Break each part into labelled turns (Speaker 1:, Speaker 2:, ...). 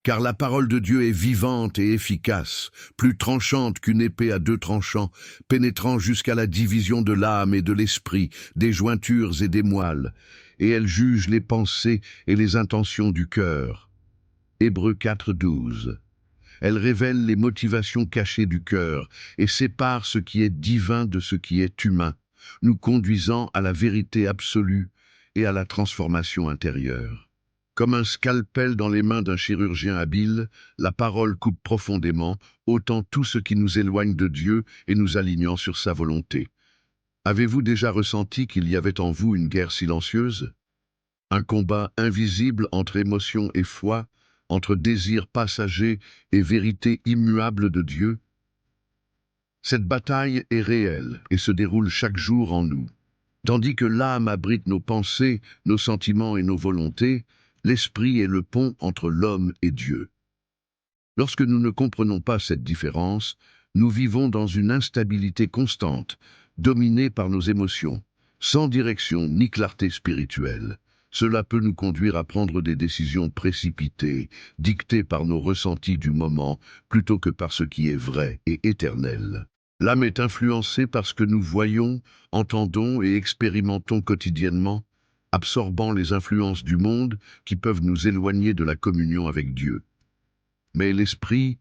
Speaker 1: Car la parole de Dieu est vivante et efficace, plus tranchante qu'une épée à deux tranchants, pénétrant jusqu'à la division de l'âme et de l'esprit, des jointures et des moelles, et elle juge les pensées et les intentions du cœur. Hébreux 4:12. Elle révèle les motivations cachées du cœur et sépare ce qui est divin de ce qui est humain, nous conduisant à la vérité absolue et à la transformation intérieure. Comme un scalpel dans les mains d'un chirurgien habile, la parole coupe profondément, ôtant tout ce qui nous éloigne de Dieu et nous alignant sur sa volonté. Avez-vous déjà ressenti qu'il y avait en vous une guerre silencieuse? Un combat invisible entre émotion et foi, entre désir passager et vérité immuable de Dieu? Cette bataille est réelle et se déroule chaque jour en nous. Tandis que l'âme abrite nos pensées, nos sentiments et nos volontés, l'esprit est le pont entre l'homme et Dieu. Lorsque nous ne comprenons pas cette différence, nous vivons dans une instabilité constante, dominée par nos émotions, sans direction ni clarté spirituelle. Cela peut nous conduire à prendre des décisions précipitées, dictées par nos ressentis du moment, plutôt que par ce qui est vrai et éternel. L'âme est influencée par ce que nous voyons, entendons et expérimentons quotidiennement, absorbant les influences du monde qui peuvent nous éloigner de la communion avec Dieu. Mais l'esprit,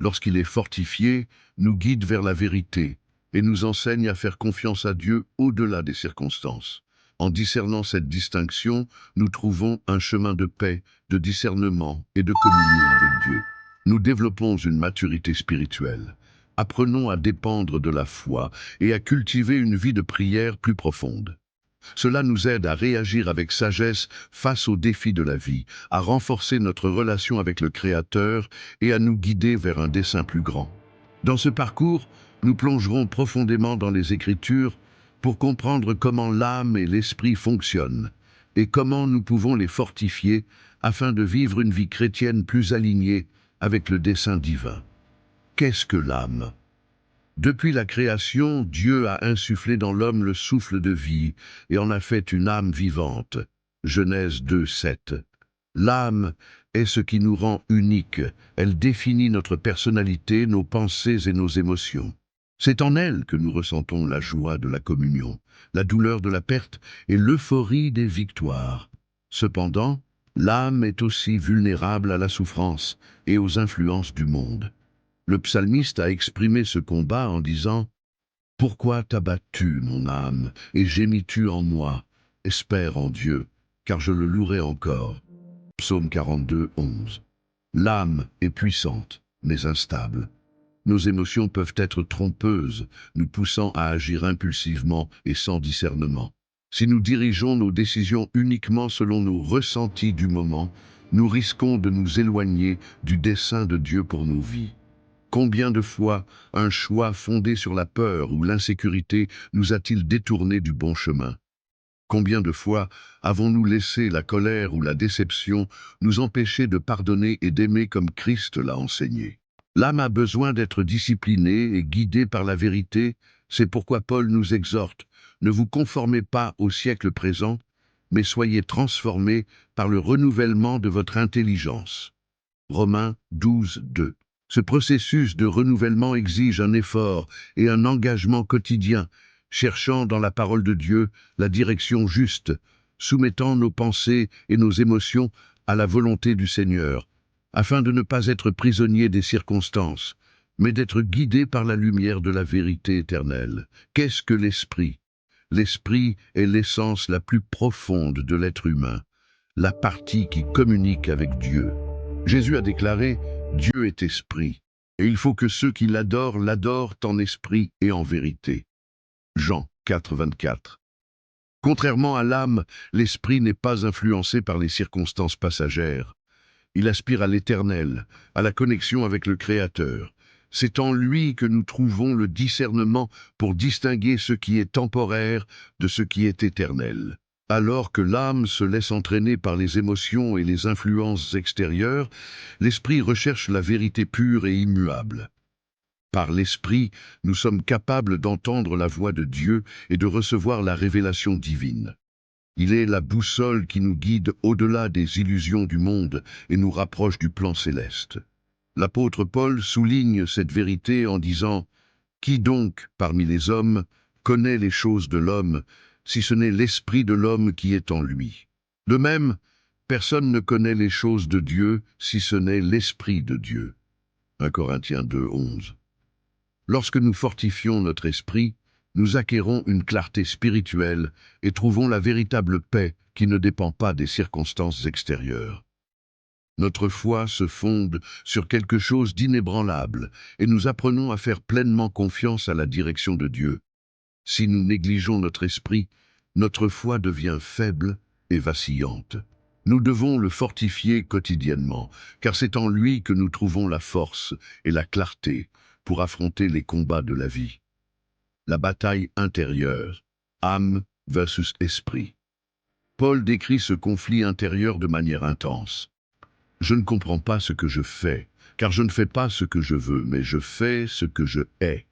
Speaker 1: lorsqu'il est fortifié, nous guide vers la vérité et nous enseigne à faire confiance à Dieu au-delà des circonstances. En discernant cette distinction, nous trouvons un chemin de paix, de discernement et de communion avec Dieu. Nous développons une maturité spirituelle. Apprenons à dépendre de la foi et à cultiver une vie de prière plus profonde. Cela nous aide à réagir avec sagesse face aux défis de la vie, à renforcer notre relation avec le Créateur et à nous guider vers un dessein plus grand. Dans ce parcours, nous plongerons profondément dans les Écritures pour comprendre comment l'âme et l'esprit fonctionnent et comment nous pouvons les fortifier afin de vivre une vie chrétienne plus alignée avec le dessein divin. Qu'est-ce que l'âme? Depuis la création, Dieu a insufflé dans l'homme le souffle de vie et en a fait une âme vivante. Genèse 2:7. L'âme est ce qui nous rend uniques. Elle définit notre personnalité, nos pensées et nos émotions. C'est en elle que nous ressentons la joie de la communion, la douleur de la perte et l'euphorie des victoires. Cependant, l'âme est aussi vulnérable à la souffrance et aux influences du monde. Le psalmiste a exprimé ce combat en disant « Pourquoi t'as-tu, mon âme, et gémis-tu en moi? Espère en Dieu, car je le louerai encore. » Psaume 42:11. L'âme est puissante, mais instable. Nos émotions peuvent être trompeuses, nous poussant à agir impulsivement et sans discernement. Si nous dirigeons nos décisions uniquement selon nos ressentis du moment, nous risquons de nous éloigner du dessein de Dieu pour nos vies. Combien de fois un choix fondé sur la peur ou l'insécurité nous a-t-il détournés du bon chemin? Combien de fois avons-nous laissé la colère ou la déception nous empêcher de pardonner et d'aimer comme Christ l'a enseigné? L'âme a besoin d'être disciplinée et guidée par la vérité, c'est pourquoi Paul nous exhorte, ne vous conformez pas au siècle présent, mais soyez transformés par le renouvellement de votre intelligence. Romains 12:2. Ce processus de renouvellement exige un effort et un engagement quotidien, cherchant dans la parole de Dieu la direction juste, soumettant nos pensées et nos émotions à la volonté du Seigneur, afin de ne pas être prisonniers des circonstances, mais d'être guidés par la lumière de la vérité éternelle. Qu'est-ce que l'esprit? L'esprit est l'essence la plus profonde de l'être humain, la partie qui communique avec Dieu. Jésus a déclaré « Dieu est esprit, et il faut que ceux qui l'adorent l'adorent en esprit et en vérité. » Jean 4:24. Contrairement à l'âme, l'esprit n'est pas influencé par les circonstances passagères. Il aspire à l'éternel, à la connexion avec le Créateur. C'est en lui que nous trouvons le discernement pour distinguer ce qui est temporaire de ce qui est éternel. Alors que l'âme se laisse entraîner par les émotions et les influences extérieures, l'esprit recherche la vérité pure et immuable. Par l'esprit, nous sommes capables d'entendre la voix de Dieu et de recevoir la révélation divine. Il est la boussole qui nous guide au-delà des illusions du monde et nous rapproche du plan céleste. L'apôtre Paul souligne cette vérité en disant « Qui donc, parmi les hommes, connaît les choses de l'homme, si ce n'est l'esprit de l'homme qui est en lui ?» De même, personne ne connaît les choses de Dieu si ce n'est l'esprit de Dieu. 1 Corinthiens 2, 11. Lorsque nous fortifions notre esprit, nous acquérons une clarté spirituelle et trouvons la véritable paix qui ne dépend pas des circonstances extérieures. Notre foi se fonde sur quelque chose d'inébranlable et nous apprenons à faire pleinement confiance à la direction de Dieu. Si nous négligeons notre esprit, notre foi devient faible et vacillante. Nous devons le fortifier quotidiennement, car c'est en lui que nous trouvons la force et la clarté pour affronter les combats de la vie. La bataille intérieure, âme versus esprit. Paul décrit ce conflit intérieur de manière intense. Je ne comprends pas ce que je fais, car je ne fais pas ce que je veux, mais je fais ce que je hais.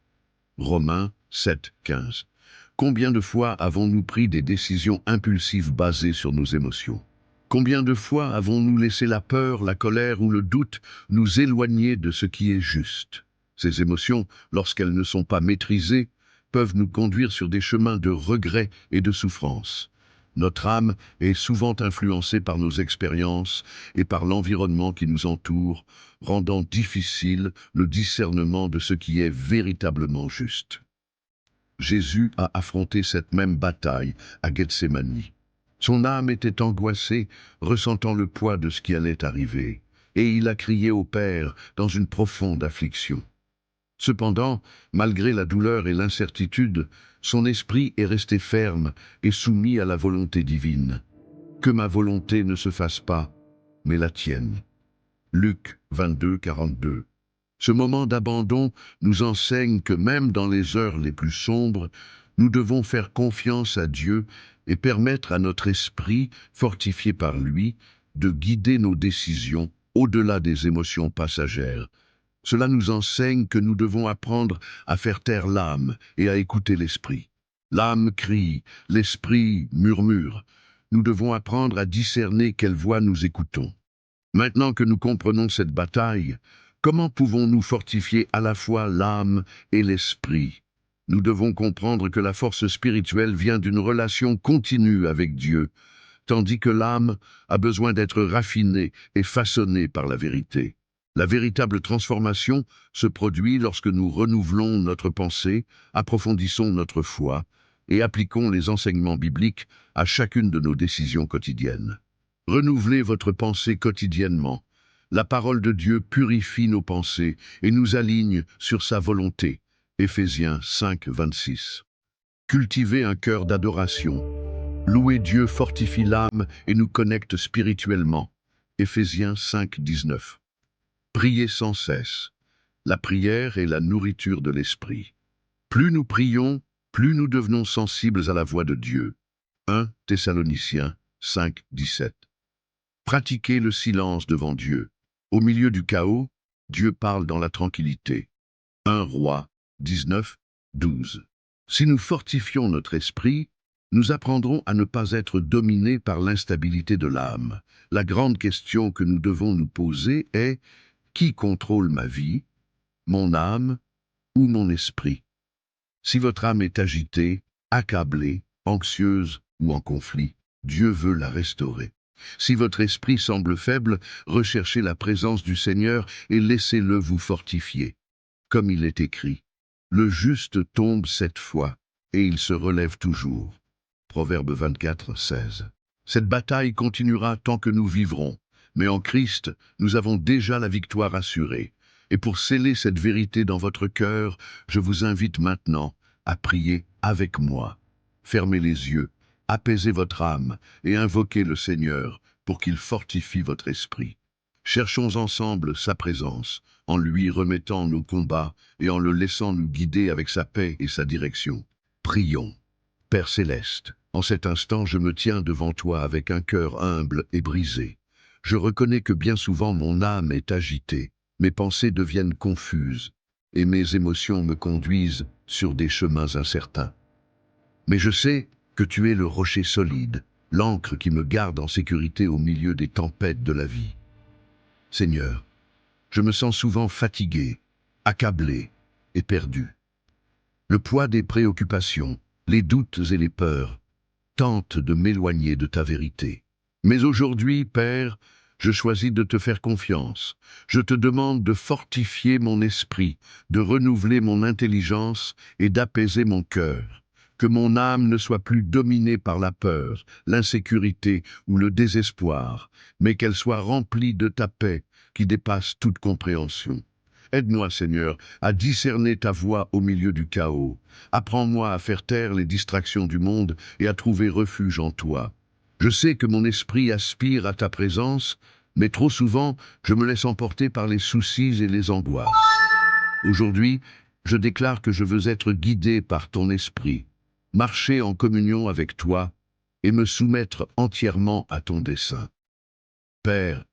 Speaker 1: Romains 7, 15. Combien de fois avons-nous pris des décisions impulsives basées sur nos émotions? Combien de fois avons-nous laissé la peur, la colère ou le doute nous éloigner de ce qui est juste? Ces émotions, lorsqu'elles ne sont pas maîtrisées, peuvent nous conduire sur des chemins de regret et de souffrance. Notre âme est souvent influencée par nos expériences et par l'environnement qui nous entoure, rendant difficile le discernement de ce qui est véritablement juste. Jésus a affronté cette même bataille à Gethsémani. Son âme était angoissée, ressentant le poids de ce qui allait arriver, et il a crié au Père dans une profonde affliction. Cependant, malgré la douleur et l'incertitude, son esprit est resté ferme et soumis à la volonté divine. Que ma volonté ne se fasse pas, mais la tienne. Luc 22, 42. Ce moment d'abandon nous enseigne que même dans les heures les plus sombres, nous devons faire confiance à Dieu et permettre à notre esprit, fortifié par lui, de guider nos décisions au-delà des émotions passagères. Cela nous enseigne que nous devons apprendre à faire taire l'âme et à écouter l'esprit. L'âme crie, l'esprit murmure. Nous devons apprendre à discerner quelle voix nous écoutons. Maintenant que nous comprenons cette bataille, comment pouvons-nous fortifier à la fois l'âme et l'esprit? Nous devons comprendre que la force spirituelle vient d'une relation continue avec Dieu, tandis que l'âme a besoin d'être raffinée et façonnée par la vérité. La véritable transformation se produit lorsque nous renouvelons notre pensée, approfondissons notre foi et appliquons les enseignements bibliques à chacune de nos décisions quotidiennes. Renouvelez votre pensée quotidiennement. La parole de Dieu purifie nos pensées et nous aligne sur sa volonté. Éphésiens 5, 26. Cultivez un cœur d'adoration. Louer Dieu fortifie l'âme et nous connecte spirituellement. Éphésiens 5, 19. Priez sans cesse. La prière est la nourriture de l'esprit. Plus nous prions, plus nous devenons sensibles à la voix de Dieu. 1 Thessaloniciens 5, 17. Pratiquez le silence devant Dieu. Au milieu du chaos, Dieu parle dans la tranquillité. 1 Roi 19, 12. Si nous fortifions notre esprit, nous apprendrons à ne pas être dominés par l'instabilité de l'âme. La grande question que nous devons nous poser est: qui contrôle ma vie, mon âme ou mon esprit? Si votre âme est agitée, accablée, anxieuse ou en conflit, Dieu veut la restaurer. Si votre esprit semble faible, recherchez la présence du Seigneur et laissez-le vous fortifier. Comme il est écrit, le juste tombe 7 fois et il se relève toujours. Proverbe 24, 16. Cette bataille continuera tant que nous vivrons, mais en Christ, nous avons déjà la victoire assurée. Et pour sceller cette vérité dans votre cœur, je vous invite maintenant à prier avec moi. Fermez les yeux, apaisez votre âme et invoquez le Seigneur pour qu'il fortifie votre esprit. Cherchons ensemble sa présence, en lui remettant nos combats et en le laissant nous guider avec sa paix et sa direction. Prions. Père céleste, en cet instant je me tiens devant toi avec un cœur humble et brisé. Je reconnais que bien souvent mon âme est agitée, mes pensées deviennent confuses, et mes émotions me conduisent sur des chemins incertains. Mais je sais que tu es le rocher solide, l'ancre qui me garde en sécurité au milieu des tempêtes de la vie. Seigneur, je me sens souvent fatigué, accablé et perdu. Le poids des préoccupations, les doutes et les peurs tentent de m'éloigner de ta vérité. Mais aujourd'hui, Père, je choisis de te faire confiance. Je te demande de fortifier mon esprit, de renouveler mon intelligence et d'apaiser mon cœur. Que mon âme ne soit plus dominée par la peur, l'insécurité ou le désespoir, mais qu'elle soit remplie de ta paix qui dépasse toute compréhension. Aide-moi, Seigneur, à discerner ta voix au milieu du chaos. Apprends-moi à faire taire les distractions du monde et à trouver refuge en toi. Je sais que mon esprit aspire à ta présence, mais trop souvent, je me laisse emporter par les soucis et les angoisses. Aujourd'hui, je déclare que je veux être guidé par ton esprit, marcher en communion avec toi et me soumettre entièrement à ton dessein. Père,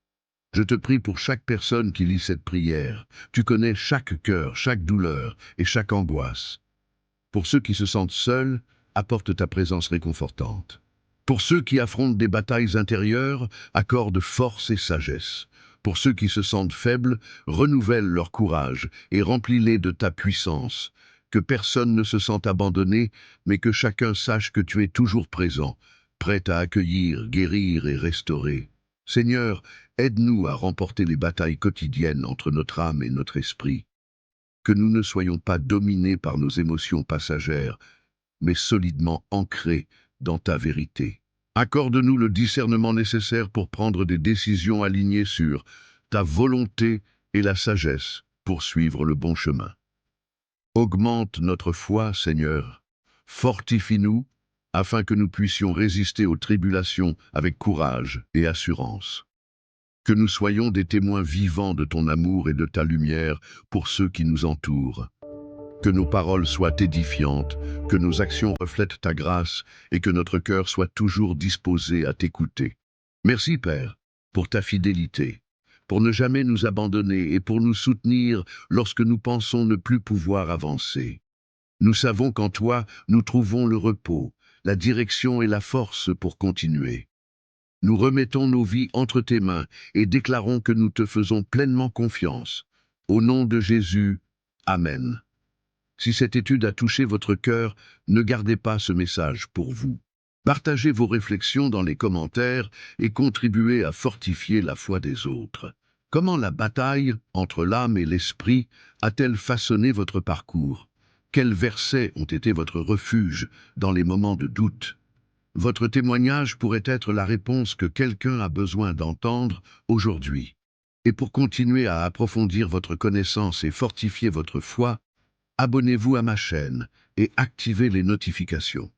Speaker 1: je te prie pour chaque personne qui lit cette prière. Tu connais chaque cœur, chaque douleur et chaque angoisse. Pour ceux qui se sentent seuls, apporte ta présence réconfortante. Pour ceux qui affrontent des batailles intérieures, accorde force et sagesse. Pour ceux qui se sentent faibles, renouvelle leur courage et remplis-les de ta puissance. Que personne ne se sente abandonné, mais que chacun sache que tu es toujours présent, prêt à accueillir, guérir et restaurer. Seigneur, aide-nous à remporter les batailles quotidiennes entre notre âme et notre esprit. Que nous ne soyons pas dominés par nos émotions passagères, mais solidement ancrés dans ta vérité. Accorde-nous le discernement nécessaire pour prendre des décisions alignées sur ta volonté et la sagesse pour suivre le bon chemin. Augmente notre foi, Seigneur. Fortifie-nous afin que nous puissions résister aux tribulations avec courage et assurance. Que nous soyons des témoins vivants de ton amour et de ta lumière pour ceux qui nous entourent. Que nos paroles soient édifiantes, que nos actions reflètent ta grâce et que notre cœur soit toujours disposé à t'écouter. Merci, Père, pour ta fidélité, pour ne jamais nous abandonner et pour nous soutenir lorsque nous pensons ne plus pouvoir avancer. Nous savons qu'en toi, nous trouvons le repos, la direction et la force pour continuer. Nous remettons nos vies entre tes mains et déclarons que nous te faisons pleinement confiance. Au nom de Jésus, Amen. Si cette étude a touché votre cœur, ne gardez pas ce message pour vous. Partagez vos réflexions dans les commentaires et contribuez à fortifier la foi des autres. Comment la bataille entre l'âme et l'esprit a-t-elle façonné votre parcours? Quels versets ont été votre refuge dans les moments de doute? Votre témoignage pourrait être la réponse que quelqu'un a besoin d'entendre aujourd'hui. Et pour continuer à approfondir votre connaissance et fortifier votre foi, abonnez-vous à ma chaîne et activez les notifications.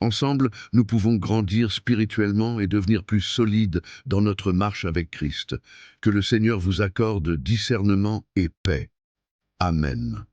Speaker 1: Ensemble, nous pouvons grandir spirituellement et devenir plus solides dans notre marche avec Christ. Que le Seigneur vous accorde discernement et paix. Amen.